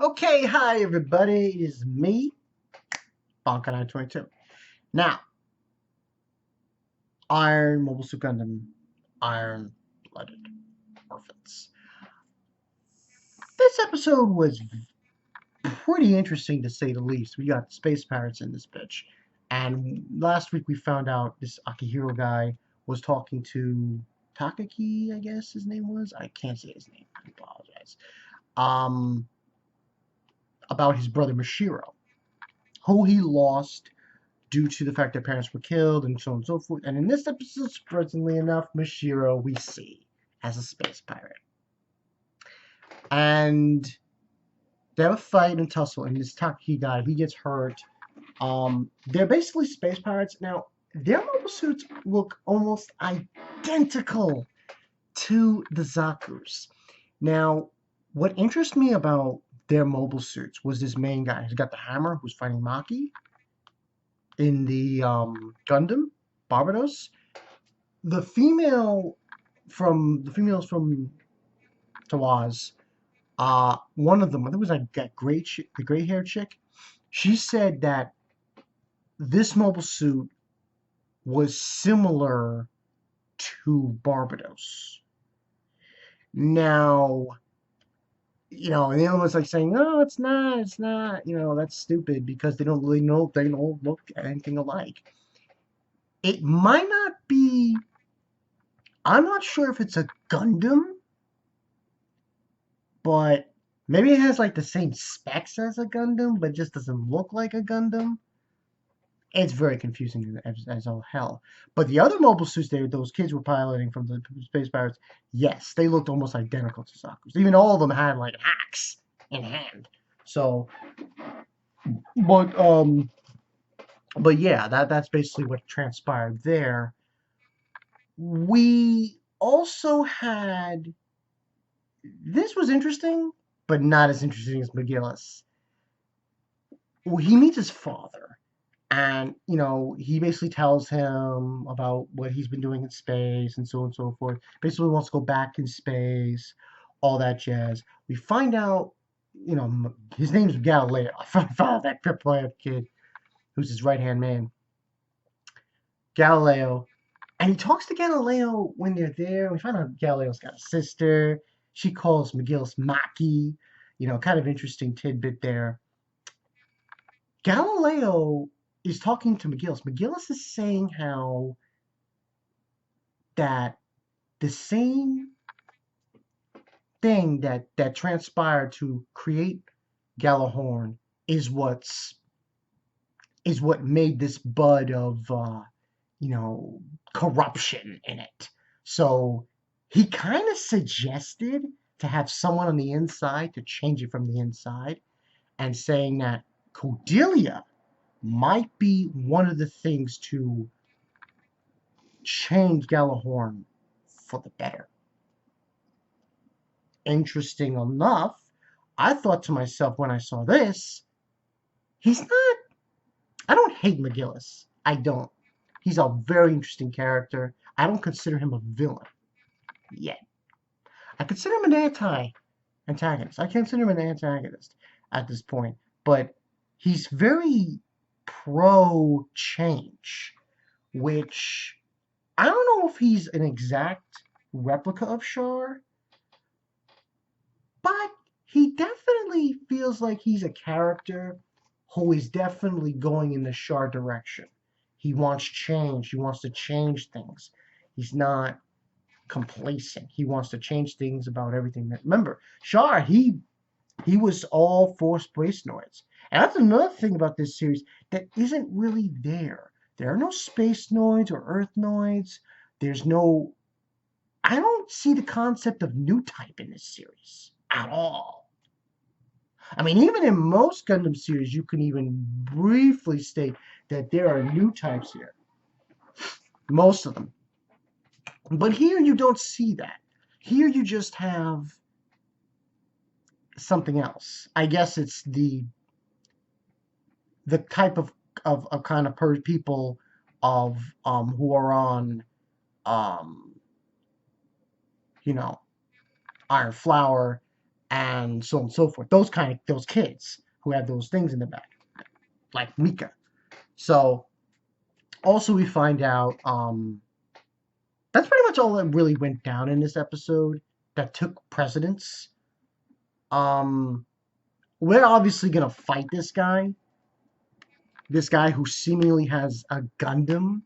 Okay, hi everybody, it is me, Bonka922. Now, Iron Mobile Suit Gundam, Iron Blooded Orphans. This episode was pretty interesting to say the least. We got space pirates in this bitch. And last week we found out this Akihiro guy was talking to Takaki, I guess his name was. I can't say his name, I apologize. Um, about his brother Mashiro, who he lost due to the fact that parents were killed and so on and so forth. And in this episode, surprisingly enough, Mashiro we see as a space pirate. And they have a fight and tussle, and this Taki guy, he gets hurt. They're basically space pirates. Now, their mobile suits look almost identical to the zakus. Now, what interests me about their mobile suits was this main guy. He's got the hammer who's fighting Maki in the Gundam, Barbados. The females from Tawaz, one of them, I think it was like that the gray haired chick. She said that this mobile suit was similar to Barbados. Now, and the other one's like saying, "No, it's not." That's stupid because they don't really know, they don't look anything alike. It might not be. I'm not sure if it's a Gundam, but maybe it has like the same specs as a Gundam, but just doesn't look like a Gundam. It's very confusing as all hell. But the other mobile suits those kids were piloting from the Space Pirates, yes, they looked almost identical to Saku's. Even all of them had like an axe in hand. So, but yeah, that's basically what transpired there. We also had this was interesting, but not as interesting as Mcgillis. Well, he meets his father, and he basically tells him about what he's been doing in space and so on and so forth. Basically wants to go back in space, all that jazz. We find out, his name's Galileo. I found that Pip kid who's his right hand man, Galileo. And he talks to Galileo when they're there. We find out Galileo's got a sister. She calls Mcgillis Maki. Kind of interesting tidbit there. Galileo is talking to Mcgillis. Mcgillis is saying how that the same thing that transpired to create Gjallarhorn is what made this bud of corruption in it. So he kind of suggested to have someone on the inside to change it from the inside, and saying that Cordelia might be one of the things to change Gjallarhorn for the better. Interesting enough, I thought to myself when I saw this, he's not. I don't hate Mcgillis. I don't. He's a very interesting character. I don't consider him a villain yet. I consider him an antagonist. I consider him an antagonist at this point, but he's very pro change, which I don't know if he's an exact replica of Char, but he definitely feels like he's a character who is definitely going in the Char direction. He wants change. He wants to change things. He's not complacent. He wants to change things about everything. Remember, Char, he was all for space noids. And that's another thing about this series that isn't really there. There are no space noids or earth noids. There's no. I don't see the concept of new type in this series at all. I mean, even in most Gundam series, you can even briefly state that there are new types here. Most of them. But here you don't see that. Here you just have something else. I guess it's the type of kind of people of who are on um you know Iron Flower and so on and so forth. Those kids who have those things in the back, like Mika. So also we find out that's pretty much all that really went down in this episode that took precedence. We're obviously gonna fight this guy. This guy who seemingly has a Gundam,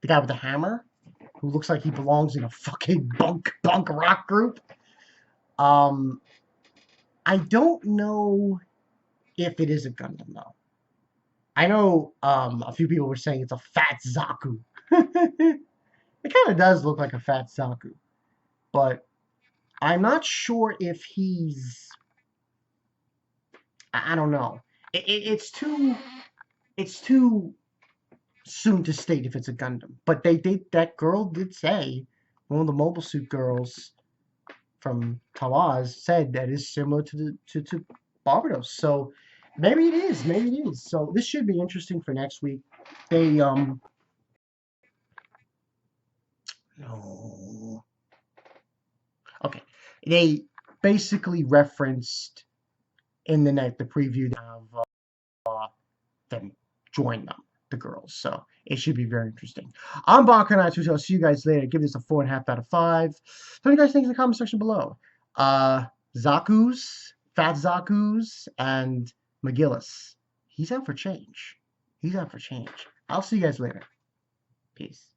the guy with the hammer, who looks like he belongs in a fucking bunk rock group. I don't know if it is a Gundam though. I know a few people were saying it's a fat Zaku. It kind of does look like a fat Zaku, but I'm not sure if he's. I don't know. It's too soon to state if it's a Gundam. But that girl did say, one of the mobile suit girls from Tawaz said that is similar to Barbados. So maybe it is. Maybe it is. So this should be interesting for next week. They no. Okay. They basically referenced in the preview of them join the girls. So it should be very interesting. I'm Bakar922. I'll see you guys later. Give this a 4.5 out of 5. Tell you guys think in the comment section below. Zakus, Fat Zakus, and Mcgillis. He's out for change. He's out for change. I'll see you guys later. Peace.